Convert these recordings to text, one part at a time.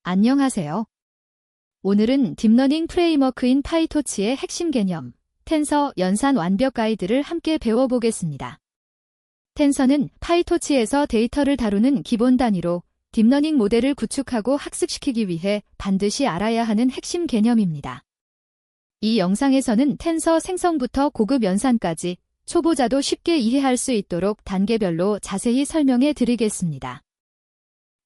안녕하세요. 오늘은 딥러닝 프레임워크인 파이토치의 핵심 개념, 텐서 연산 완벽 가이드를 함께 배워보겠습니다. 텐서는 파이토치에서 데이터를 다루는 기본 단위로 딥러닝 모델을 구축하고 학습시키기 위해 반드시 알아야 하는 핵심 개념입니다. 이 영상에서는 텐서 생성부터 고급 연산까지 초보자도 쉽게 이해할 수 있도록 단계별로 자세히 설명해 드리겠습니다.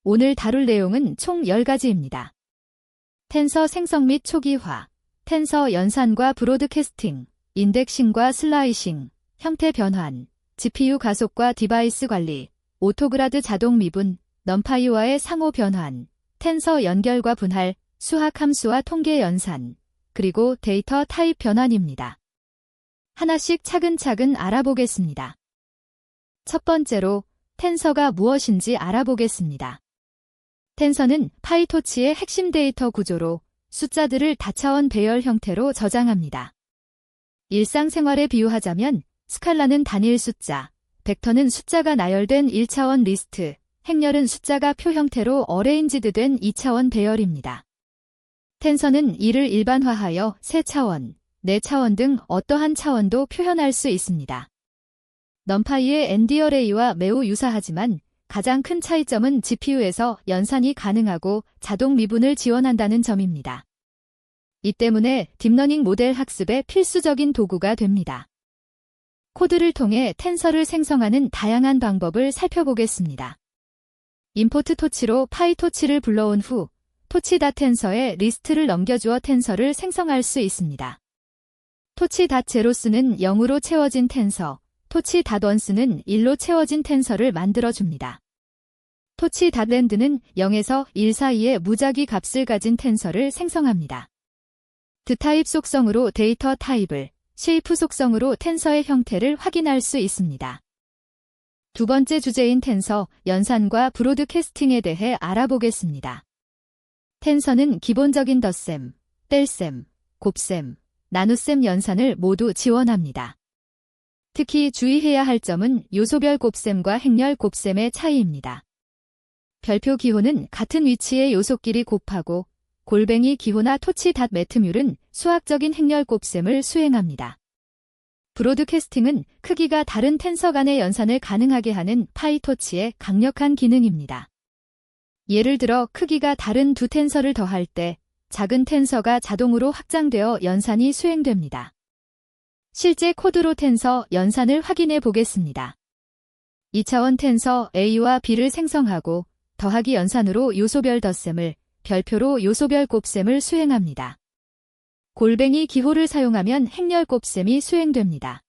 오늘 다룰 내용은 총 10가지입니다. 텐서 생성 및 초기화, 텐서 연산과 브로드캐스팅, 인덱싱과 슬라이싱, 형태 변환, GPU 가속과 디바이스 관리, 오토그라드 자동 미분, 넘파이와의 상호 변환, 텐서 연결과 분할, 수학 함수와 통계 연산, 그리고 데이터 타입 변환입니다. 하나씩 차근차근 알아보겠습니다. 첫 번째로 텐서가 무엇인지 알아보겠습니다. 텐서는 파이토치의 핵심 데이터 구조로 숫자들을 다차원 배열 형태로 저장합니다. 일상생활에 비유하자면 스칼라는 단일 숫자, 벡터는 숫자가 나열된 1차원 리스트, 행렬은 숫자가 표 형태로 어레인지드된 2차원 배열입니다. 텐서는 이를 일반화하여 3차원, 4차원 등 어떠한 차원도 표현할 수 있습니다. 넘파이의 ND어레이와 매우 유사하지만 가장 큰 차이점은 GPU에서 연산이 가능하고 자동 미분을 지원한다는 점입니다. 이 때문에 딥러닝 모델 학습의 필수적인 도구가 됩니다. 코드를 통해 텐서를 생성하는 다양한 방법을 살펴보겠습니다. 임포트 토치로 파이토치를 불러온 후 토치.텐서에 리스트를 넘겨주어 텐서를 생성할 수 있습니다. 토치.제로스는 0으로 채워진 텐서, 토치.원스는 1로 채워진 텐서를 만들어줍니다. 토치.랜드는 0에서 1 사이의 무작위 값을 가진 텐서를 생성합니다. 드타입 속성으로 데이터 타입을, 쉐이프 속성으로 텐서의 형태를 확인할 수 있습니다. 두 번째 주제인 텐서, 연산과 브로드캐스팅에 대해 알아보겠습니다. 텐서는 기본적인 덧셈, 뗄셈, 곱셈, 나눗셈 연산을 모두 지원합니다. 특히 주의해야 할 점은 요소별 곱셈과 행렬 곱셈의 차이입니다. 별표 기호는 같은 위치의 요소끼리 곱하고 골뱅이 기호나 토치.매트뮬은 수학적인 행렬 곱셈을 수행합니다. 브로드캐스팅은 크기가 다른 텐서 간의 연산을 가능하게 하는 파이토치의 강력한 기능입니다. 예를 들어 크기가 다른 두 텐서를 더할 때 작은 텐서가 자동으로 확장되어 연산이 수행됩니다. 실제 코드로 텐서 연산을 확인해 보겠습니다. 2차원 텐서 A와 B를 생성하고 더하기 연산으로 요소별 덧셈을, 별표로 요소별 곱셈을 수행합니다. 골뱅이 기호를 사용하면 행렬 곱셈이 수행됩니다.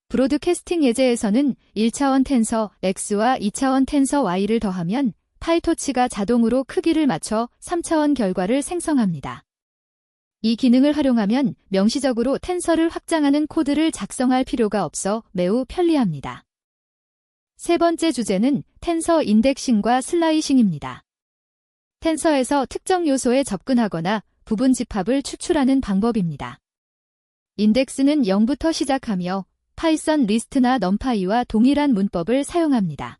브로드캐스팅 예제에서는 1차원 텐서 X와 2차원 텐서 Y를 더하면 파이토치가 자동으로 크기를 맞춰 3차원 결과를 생성합니다. 이 기능을 활용하면 명시적으로 텐서를 확장하는 코드를 작성할 필요가 없어 매우 편리합니다. 세 번째 주제는 텐서 인덱싱과 슬라이싱입니다. 텐서에서 특정 요소에 접근하거나 부분 집합을 추출하는 방법입니다. 인덱스는 0부터 시작하며 파이썬 리스트나 넘파이와 동일한 문법을 사용합니다.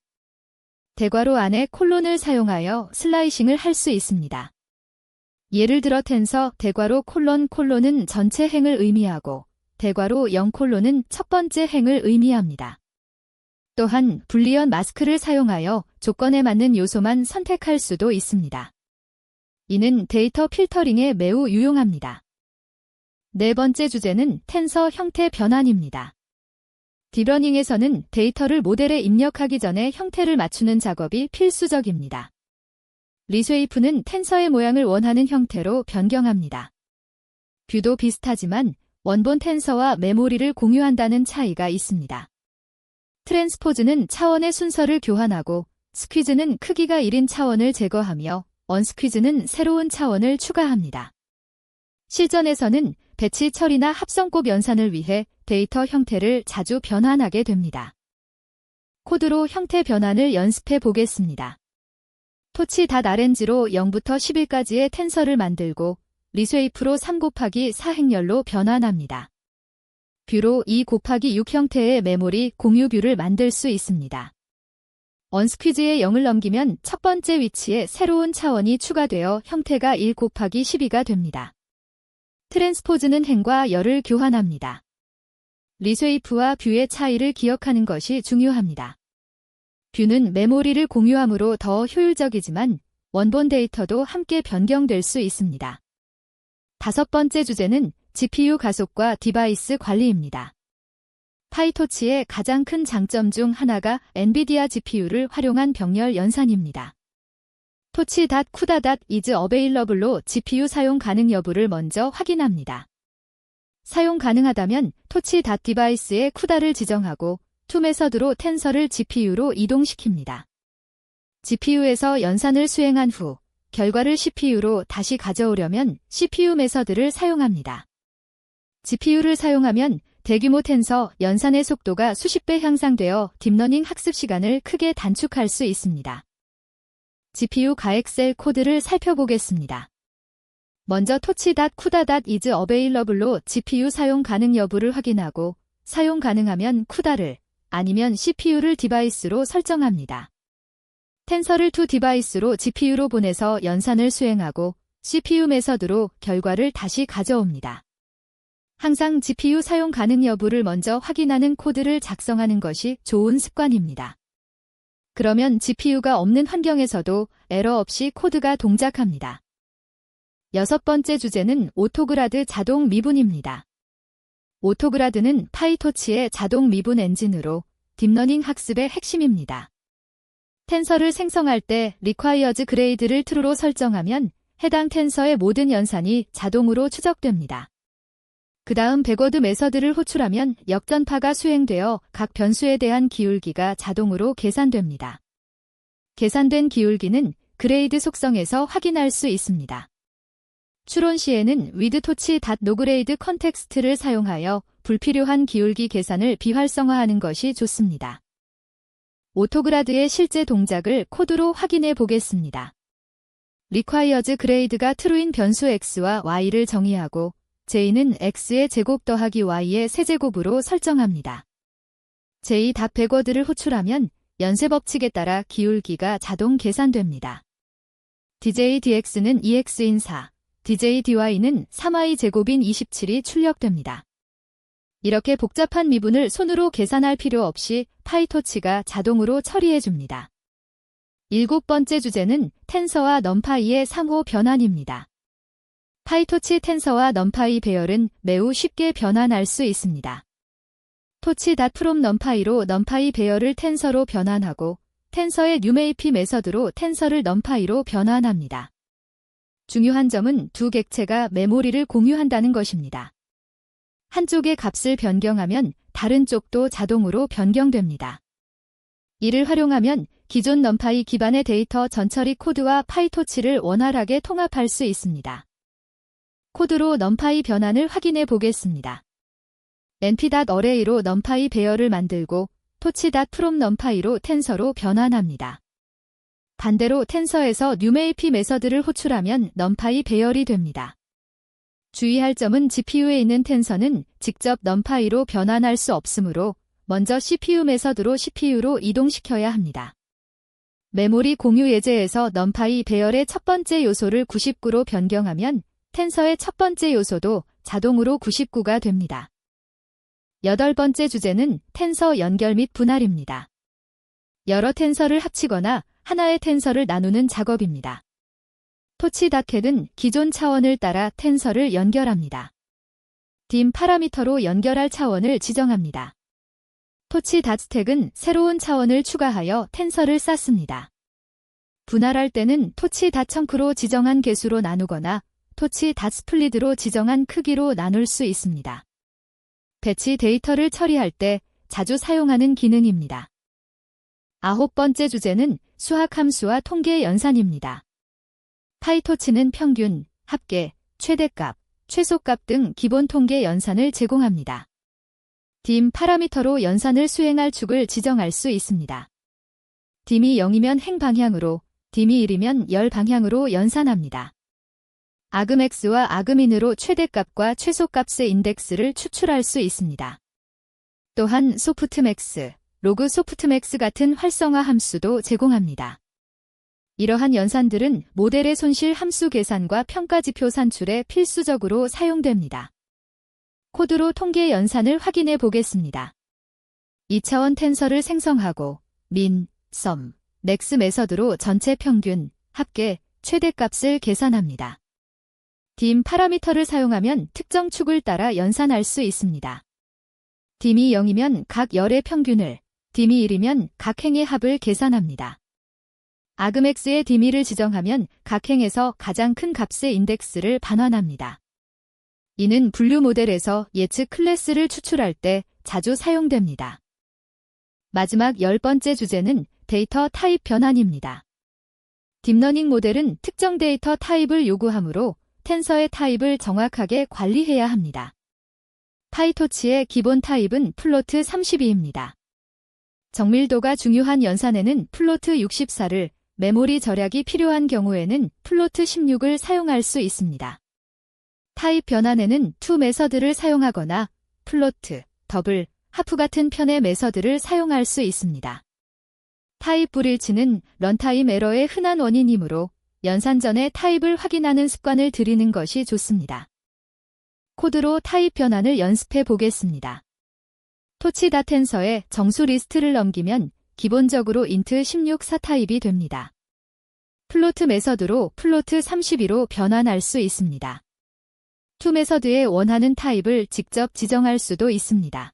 대괄호 안에 콜론을 사용하여 슬라이싱을 할 수 있습니다. 예를 들어 텐서 대괄호 콜론은 전체 행을 의미하고 대괄호 0콜론은 첫 번째 행을 의미합니다. 또한 불리언 마스크를 사용하여 조건에 맞는 요소만 선택할 수도 있습니다. 이는 데이터 필터링에 매우 유용합니다. 네 번째 주제는 텐서 형태 변환입니다. 딥러닝에서는 데이터를 모델에 입력하기 전에 형태를 맞추는 작업이 필수적입니다. 리쉐이프는 텐서의 모양을 원하는 형태로 변경합니다. 뷰도 비슷하지만 원본 텐서와 메모리를 공유한다는 차이가 있습니다. 트랜스포즈는 차원의 순서를 교환하고 스퀴즈는 크기가 1인 차원을 제거하며 언스퀴즈는 새로운 차원을 추가합니다. 실전에서는 배치 처리나 합성곱 연산을 위해 데이터 형태를 자주 변환하게 됩니다. 코드로 형태 변환을 연습해 보겠습니다. 토치.rng로 0부터 11까지의 텐서를 만들고 리쉐이프로 3 곱하기 4 행렬로 변환합니다. 뷰로 2 곱하기 6 형태의 메모리 공유 뷰를 만들 수 있습니다. 언스퀴즈에 0을 넘기면 첫 번째 위치에 새로운 차원이 추가되어 형태가 1 곱하기 12가 됩니다. 트랜스포즈는 행과 열을 교환합니다. 리쉐이프와 뷰의 차이를 기억하는 것이 중요합니다. 뷰는 메모리를 공유하므로 더 효율적이지만 원본 데이터도 함께 변경될 수 있습니다. 다섯 번째 주제는 GPU 가속과 디바이스 관리입니다. 파이토치의 가장 큰 장점 중 하나가 엔비디아 GPU를 활용한 병렬 연산입니다. 토치.CUDA is available로 GPU 사용 가능 여부를 먼저 확인합니다. 사용 가능하다면 토치.디바이스에 CUDA를 지정하고 to 메서드로 텐서를 GPU로 이동시킵니다. GPU에서 연산을 수행한 후 결과를 CPU로 다시 가져오려면 CPU 메서드를 사용합니다. GPU를 사용하면 대규모 텐서 연산의 속도가 수십 배 향상되어 딥러닝 학습 시간을 크게 단축할 수 있습니다. GPU 가액셀 코드를 살펴보겠습니다. 먼저 토치.CUDA is available로 GPU 사용 가능 여부를 확인하고 사용 가능하면 CUDA를 아니면 CPU를 디바이스로 설정합니다. 텐서를 to 디바이스로 GPU로 보내서 연산을 수행하고 CPU 메서드로 결과를 다시 가져옵니다. 항상 GPU 사용 가능 여부를 먼저 확인하는 코드를 작성하는 것이 좋은 습관입니다. 그러면 GPU가 없는 환경에서도 에러 없이 코드가 동작합니다. 여섯 번째 주제는 오토그라드 자동 미분입니다. 오토그라드는 파이토치의 자동 미분 엔진으로 딥러닝 학습의 핵심입니다. 텐서를 생성할 때 requires grade를 true로 설정하면 해당 텐서의 모든 연산이 자동으로 추적됩니다. 그 다음 백워드 메서드를 호출하면 역전파가 수행되어 각 변수에 대한 기울기가 자동으로 계산됩니다. 계산된 기울기는 그레이드 속성에서 확인할 수 있습니다. 추론 시에는 with.torch.noGrade 컨텍스트를 사용하여 불필요한 기울기 계산을 비활성화하는 것이 좋습니다. 오토그라드의 실제 동작을 코드로 확인해 보겠습니다. requires grade가 true인 변수 x와 y를 정의하고 j는 x의 제곱 더하기 y의 세제곱으로 설정합니다. j.backward를 호출하면 연쇄 법칙에 따라 기울기가 자동 계산됩니다. dj/dx는 2x인 4, dj/dy는 3y 제곱인 27이 출력됩니다. 이렇게 복잡한 미분을 손으로 계산할 필요 없이 파이토치가 자동으로 처리해줍니다. 일곱 번째 주제는 텐서와 넘파이의 상호 변환입니다. 파이토치 텐서와 넘파이 배열은 매우 쉽게 변환할 수 있습니다. 토치.from 넘파이로 넘파이 배열을 텐서로 변환하고 텐서의 뉴메이피 메서드로 텐서를 넘파이로 변환합니다. 중요한 점은 두 객체가 메모리를 공유한다는 것입니다. 한쪽의 값을 변경하면 다른 쪽도 자동으로 변경됩니다. 이를 활용하면 기존 넘파이 기반의 데이터 전처리 코드와 파이토치를 원활하게 통합할 수 있습니다. 코드로 넘파이 변환을 확인해 보겠습니다. np.array로 넘파이 배열을 만들고 토치.from 넘파이로 텐서로 변환합니다. 반대로 텐서에서 뉴메이피 메서드를 호출하면 넘파이 배열이 됩니다. 주의할 점은 GPU에 있는 텐서는 직접 넘파이로 변환할 수 없으므로 먼저 CPU 메서드로 CPU로 이동시켜야 합니다. 메모리 공유 예제에서 넘파이 배열의 첫 번째 요소를 99로 변경하면 텐서의 첫 번째 요소도 자동으로 99가 됩니다. 여덟 번째 주제는 텐서 연결 및 분할입니다. 여러 텐서를 합치거나 하나의 텐서를 나누는 작업입니다. 토치.CAD은 기존 차원을 따라 텐서를 연결합니다. dim 파라미터로 연결할 차원을 지정합니다. 토치.stack은 새로운 차원을 추가하여 텐서를 쌓습니다. 분할할 때는 토치.chunk로 지정한 개수로 나누거나 토치.split로 지정한 크기로 나눌 수 있습니다. 배치 데이터를 처리할 때 자주 사용하는 기능입니다. 아홉 번째 주제는 수학 함수와 통계 연산입니다. 파이토치는 평균, 합계, 최대값, 최소값 등 기본 통계 연산을 제공합니다. dim 파라미터로 연산을 수행할 축을 지정할 수 있습니다. dim이 0이면 행 방향으로, dim이 1이면 열 방향으로 연산합니다. argmax와 argmin으로 최대값과 최소값의 인덱스를 추출할 수 있습니다. 또한 softmax, 로그 소프트맥스 같은 활성화 함수도 제공합니다. 이러한 연산들은 모델의 손실 함수 계산과 평가지표 산출에 필수적으로 사용됩니다. 코드로 통계 연산을 확인해 보겠습니다. 2차원 텐서를 생성하고 min, sum, max 메서드로 전체 평균, 합계, 최대값을 계산합니다. dim 파라미터를 사용하면 특정 축을 따라 연산할 수 있습니다. dim이 0이면 각 열의 평균을, dim이 1이면 각 행의 합을 계산합니다. argmax의 dim이를 지정하면 각 행에서 가장 큰 값의 인덱스를 반환합니다. 이는 분류 모델에서 예측 클래스를 추출할 때 자주 사용됩니다. 마지막 10번째 주제는 데이터 타입 변환입니다. 딥러닝 모델은 특정 데이터 타입을 요구하므로 텐서의 타입을 정확하게 관리해야 합니다. 파이토치의 기본 타입은 플로트 32입니다. 정밀도가 중요한 연산에는 플로트 64를, 메모리 절약이 필요한 경우에는 플로트 16을 사용할 수 있습니다. 타입 변환에는 to 메서드를 사용하거나 플로트, 더블, 하프 같은 편의 메서드를 사용할 수 있습니다. 타입 불일치는 런타임 에러의 흔한 원인이므로 연산 전에 타입을 확인하는 습관을 들이는 것이 좋습니다. 코드로 타입 변환을 연습해 보겠습니다. 토치다 텐서에 정수 리스트를 넘기면 기본적으로 int 16 타입이 됩니다. 플로트 메서드로 플로트 32로 변환할 수 있습니다. to 메서드에 원하는 타입을 직접 지정할 수도 있습니다.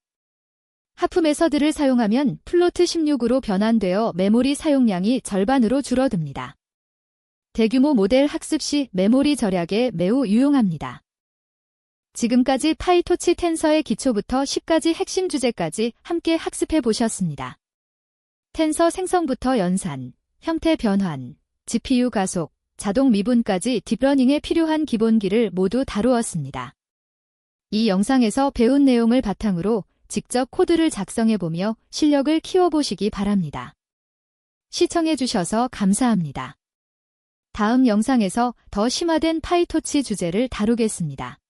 하프 메서드를 사용하면 플로트 16으로 변환되어 메모리 사용량이 절반으로 줄어듭니다. 대규모 모델 학습 시 메모리 절약에 매우 유용합니다. 지금까지 파이토치 텐서의 기초부터 10가지 핵심 주제까지 함께 학습해 보셨습니다. 텐서 생성부터 연산, 형태 변환, GPU 가속, 자동 미분까지 딥러닝에 필요한 기본기를 모두 다루었습니다. 이 영상에서 배운 내용을 바탕으로 직접 코드를 작성해보며 실력을 키워보시기 바랍니다. 시청해주셔서 감사합니다. 다음 영상에서 더 심화된 파이토치 주제를 다루겠습니다.